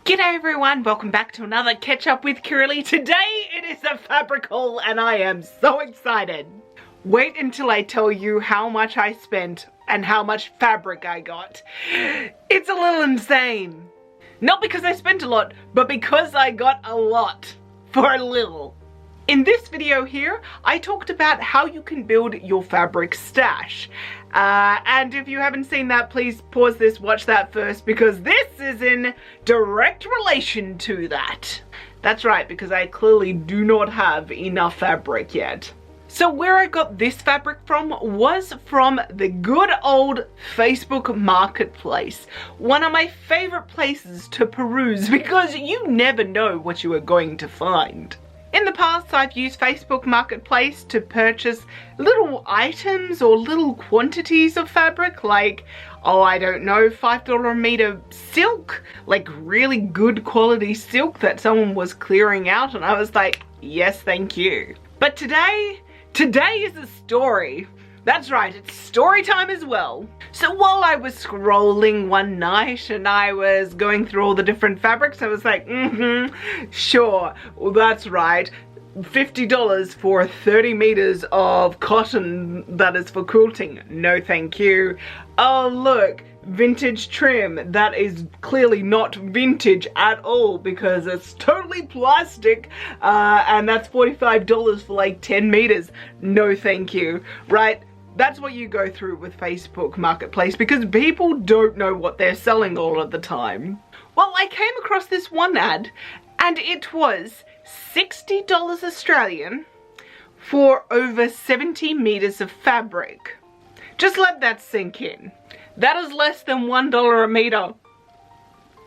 G'day everyone, welcome back to another Catch Up with Curly. Today it is a fabric haul and I am so excited. Wait until I tell you how much I spent and how much fabric I got. It's a little insane. Not because I spent a lot, but because I got a lot for a little. In this video here, I talked about how you can build your fabric stash. And if you haven't seen that, please pause this, watch that first, because this is in direct relation to that. That's right, because I clearly do not have enough fabric yet. So where I got this fabric from was from the good old Facebook Marketplace. One of my favorite places to peruse because you never know what you are going to find. In the past, I've used Facebook Marketplace to purchase little items or little quantities of fabric, like, oh, I don't know, $5 a meter silk, like really good quality silk that someone was clearing out, and I was like, yes, thank you. But today is a story. That's right, it's story time as well. So while I was scrolling one night and I was going through all the different fabrics, I was like, sure, well that's right. $50 for 30 meters of cotton that is for quilting. No thank you. Oh look, vintage trim. That is clearly not vintage at all because it's totally plastic, and that's $45 for like 10 meters. No thank you, right? That's what you go through with Facebook Marketplace because people don't know what they're selling all of the time. Well, I came across this one ad and it was $60 Australian for over 70 meters of fabric. Just let that sink in. That is less than $1 a meter.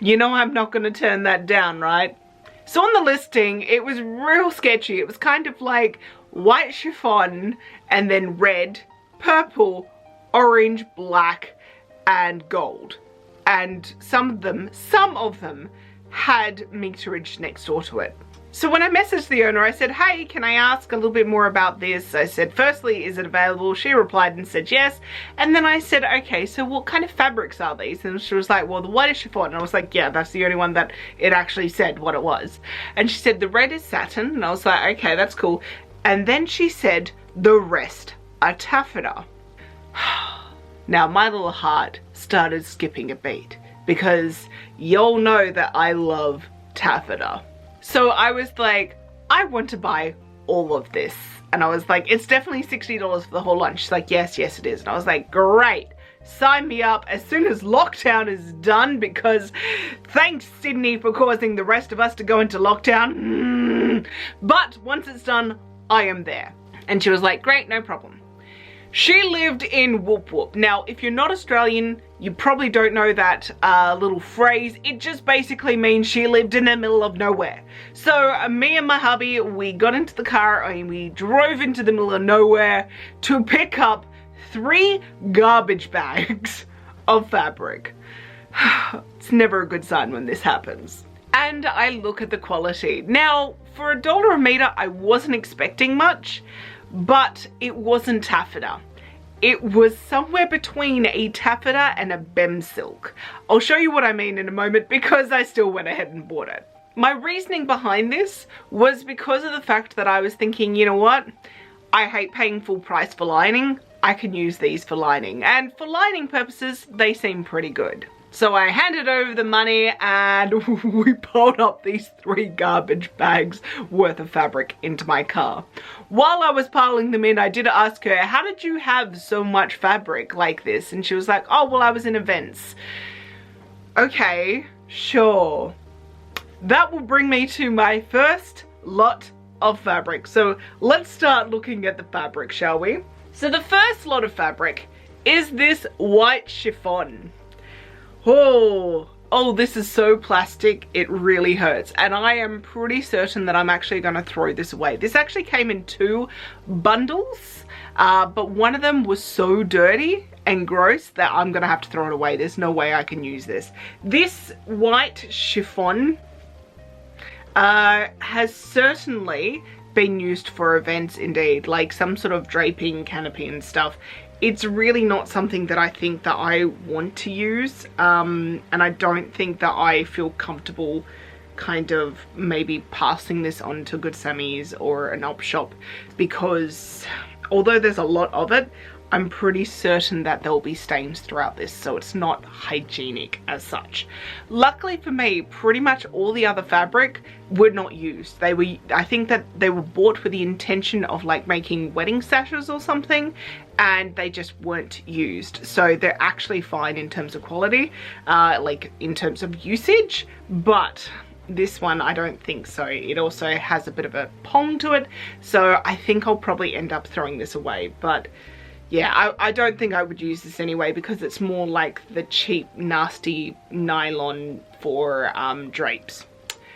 You know I'm not going to turn that down, right? So on the listing, it was real sketchy. It was kind of like white chiffon and then red, purple, orange, black, and gold. And some of them had meterage next door to it. So when I messaged the owner, I said, hey, can I ask a little bit more about this? I said, firstly, is it available? She replied and said yes. And then I said, okay, so what kind of fabrics are these? And she was like, well, the white is chiffon. And I was like, yeah, that's the only one that it actually said what it was. And she said, the red is satin. And I was like, okay, that's cool. And then she said, the rest are taffeta. Now my little heart started skipping a beat because y'all know that I love taffeta. So I was like, I want to buy all of this. And I was like, it's definitely $60 for the whole lunch. She's like, yes, yes it is. And I was like, great, sign me up as soon as lockdown is done, because thanks Sydney for causing the rest of us to go into lockdown. But once it's done, I am there. And she was like, great, no problem. She lived in Whoop Whoop. Now, if you're not Australian, you probably don't know that little phrase. It just basically means she lived in the middle of nowhere. So me and my hubby, we got into the car and we drove into the middle of nowhere to pick up 3 garbage bags of fabric. It's never a good sign when this happens. And I look at the quality. Now, for $1 a meter, I wasn't expecting much, but it wasn't taffeta. It was somewhere between a taffeta and a bem silk. I'll show you what I mean in a moment because I still went ahead and bought it. My reasoning behind this was because of the fact that I was thinking, you know what? I hate paying full price for lining. I can use these for lining. And for lining purposes, they seem pretty good. So I handed over the money and we piled up these 3 garbage bags worth of fabric into my car. While I was piling them in, I did ask her, how did you have so much fabric like this? And she was like, oh, well, I was in events. Okay, sure. That will bring me to my first lot of fabric. So let's start looking at the fabric, shall we? So the first lot of fabric is this white chiffon. Oh, this is so plastic, it really hurts. And I am pretty certain that I'm actually going to throw this away. This actually came in 2 bundles, but one of them was so dirty and gross that I'm going to have to throw it away. There's no way I can use this. This white chiffon has certainly been used for events indeed, like some sort of draping, canopy and stuff. it's really not something that I think that I want to use, and I don't think that I feel comfortable kind of maybe passing this on to Good Sammy's or an op shop, because although there's a lot of it, I'm pretty certain that there'll be stains throughout this, so it's not hygienic as such. Luckily for me, pretty much all the other fabric were not used. They were, I think that they were bought with the intention of like making wedding sashes or something, and they just weren't used. So they're actually fine in terms of quality, like in terms of usage, but this one I don't think so. It also has a bit of a pong to it, so I think I'll probably end up throwing this away. But yeah, I don't think I would use this anyway, because it's more like the cheap, nasty nylon for drapes.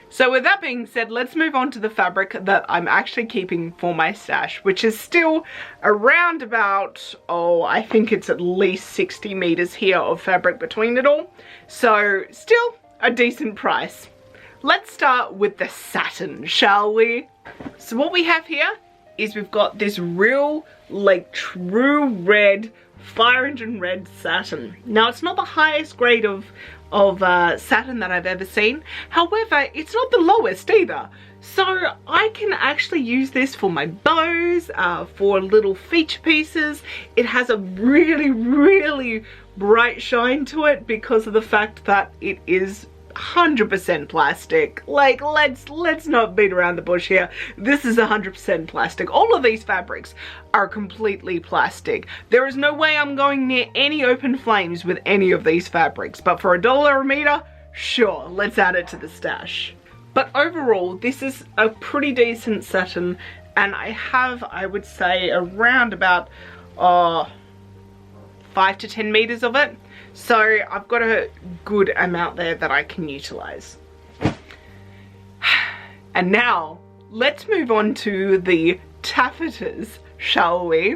So with that being said, let's move on to the fabric that I'm actually keeping for my stash, which is still around about, oh, I think it's at least 60 meters here of fabric between it all. So still a decent price. Let's start with the satin, shall we? So what we have here is we've got this real, like, true red, fire engine red satin. Now, it's not the highest grade of satin that I've ever seen. However, it's not the lowest either. So I can actually use this for my bows, for little feature pieces. It has a really, really bright shine to it because of the fact that it is 100% plastic. Like, let's not beat around the bush here. This is 100% plastic. All of these fabrics are completely plastic. There is no way I'm going near any open flames with any of these fabrics, but for $1 a meter, sure, let's add it to the stash. But overall, this is a pretty decent satin, and I have, I would say, around about 5 to 10 meters of it. So I've got a good amount there that I can utilize. And now let's move on to the taffetas, shall we?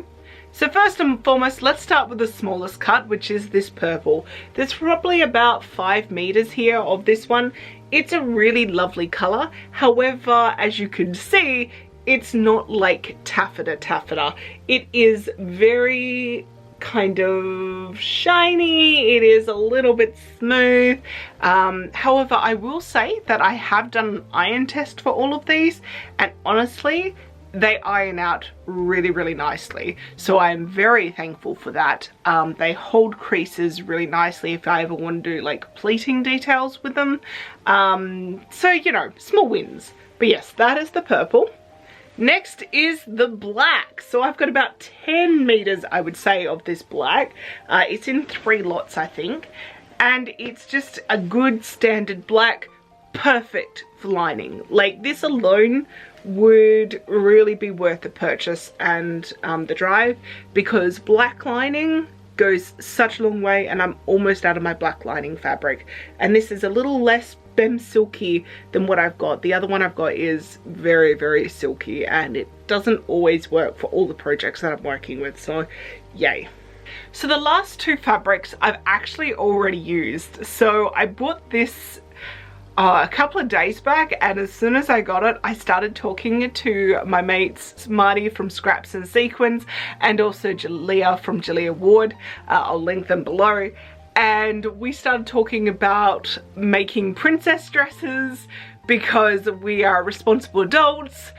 So first and foremost, let's start with the smallest cut, which is this purple. There's probably about 5 meters here of this one. It's a really lovely color. However, as you can see, it's not like taffeta. It is very kind of shiny. It is a little bit smooth. However, I will say that I have done an iron test for all of these, and honestly, they iron out really, really nicely. So I am very thankful for that. They hold creases really nicely if I ever want to do like pleating details with them. So, you know, small wins. But yes, that is the purple. Next is the black. So I've got about 10 meters, I would say, of this black. It's in 3 lots, I think. And it's just a good standard black, perfect for lining. Like, this alone would really be worth the purchase and the drive, because black lining goes such a long way, and I'm almost out of my black lining fabric. And this is a little less silky than what I've got. The other one I've got is very, very silky, and it doesn't always work for all the projects that I'm working with, so yay. So the last 2 fabrics I've actually already used. So I bought this a couple of days back, and as soon as I got it, I started talking to my mates Marty from Scraps and Sequins, and also Jalea from Jalea Ward. I'll link them below. And we started talking about making princess dresses because we are responsible adults,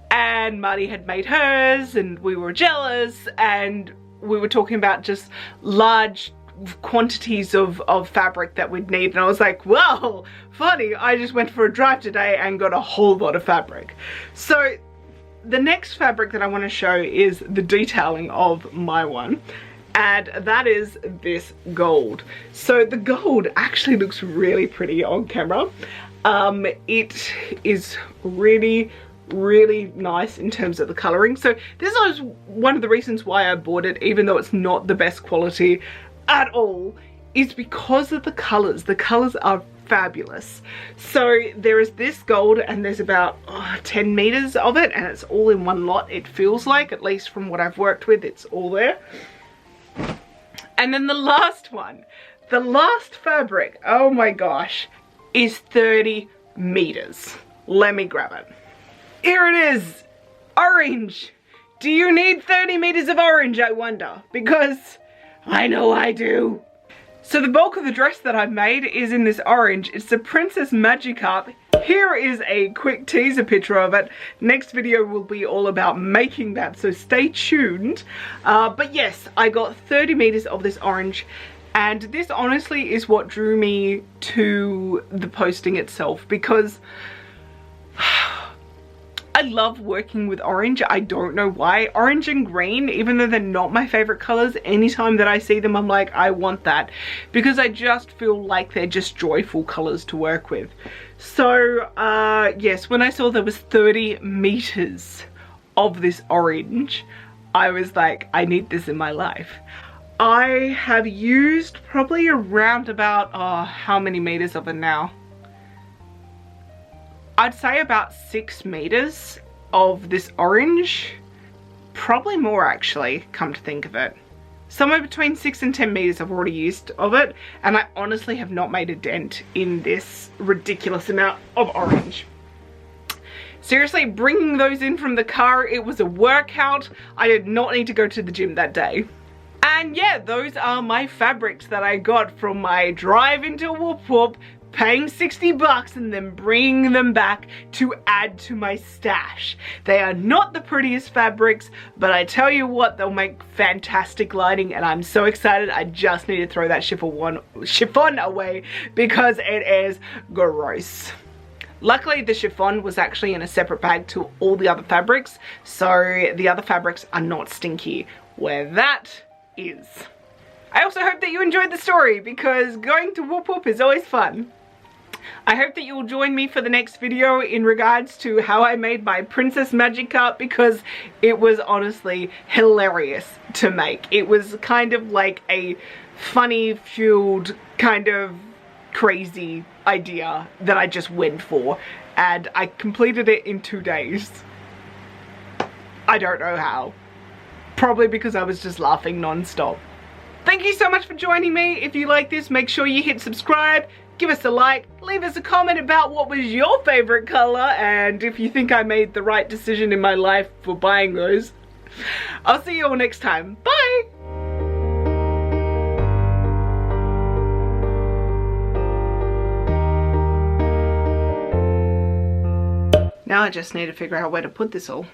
and Marty had made hers and we were jealous, and we were talking about just large quantities of fabric that we'd need. And I was like, well, funny, I just went for a drive today and got a whole lot of fabric. So the next fabric that I want to show is the detailing of my one. And that is this gold. So the gold actually looks really pretty on camera. It is really, really nice in terms of the coloring. So this was one of the reasons why I bought it, even though it's not the best quality at all, is because of the colors. The colors are fabulous. So there is this gold, and there's about 10 meters of it, and it's all in one lot, it feels like, at least from what I've worked with, it's all there. And then the last one, the last fabric, oh my gosh, is 30 meters. Let me grab it. Here it is, orange. Do you need 30 meters of orange, I wonder? Because I know I do. So the bulk of the dress that I've made is in this orange. It's the Princess Magikarp. Here is a quick teaser picture of it. Next video will be all about making that, so stay tuned. But yes, I got 30 meters of this orange, and this honestly is what drew me to the posting itself, because I love working with orange. I don't know why. Orange and green, even though they're not my favorite colors, anytime that I see them I'm like, I want that, because I just feel like they're just joyful colors to work with. So yes, when I saw there was 30 meters of this orange, I was like, I need this in my life. I have used probably around about, how many meters of it now? I'd say about 6 meters of this orange. Probably more actually, come to think of it. Somewhere between 6 and 10 meters I've already used of it, and I honestly have not made a dent in this ridiculous amount of orange. Seriously, bringing those in from the car, it was a workout. I did not need to go to the gym that day. And yeah, those are my fabrics that I got from my drive into Whoop Whoop, paying 60 bucks and then bringing them back to add to my stash. They are not the prettiest fabrics, but I tell you what, they'll make fantastic lighting, and I'm so excited. I just need to throw that chiffon away because it is gross. Luckily, the chiffon was actually in a separate bag to all the other fabrics, so the other fabrics are not stinky where that is. I also hope that you enjoyed the story, because going to Whoop Whoop is always fun. I hope that you will join me for the next video in regards to how I made my Princess Magikarp, because it was honestly hilarious to make. It was kind of like a funny fueled kind of crazy idea that I just went for, and I completed it in 2 days. I don't know how. Probably because I was just laughing non-stop. Thank you so much for joining me. If you like this, make sure you hit subscribe, give us a like, leave us a comment about what was your favorite color, and if you think I made the right decision in my life for buying those. I'll see you all next time. Bye! Now I just need to figure out where to put this all.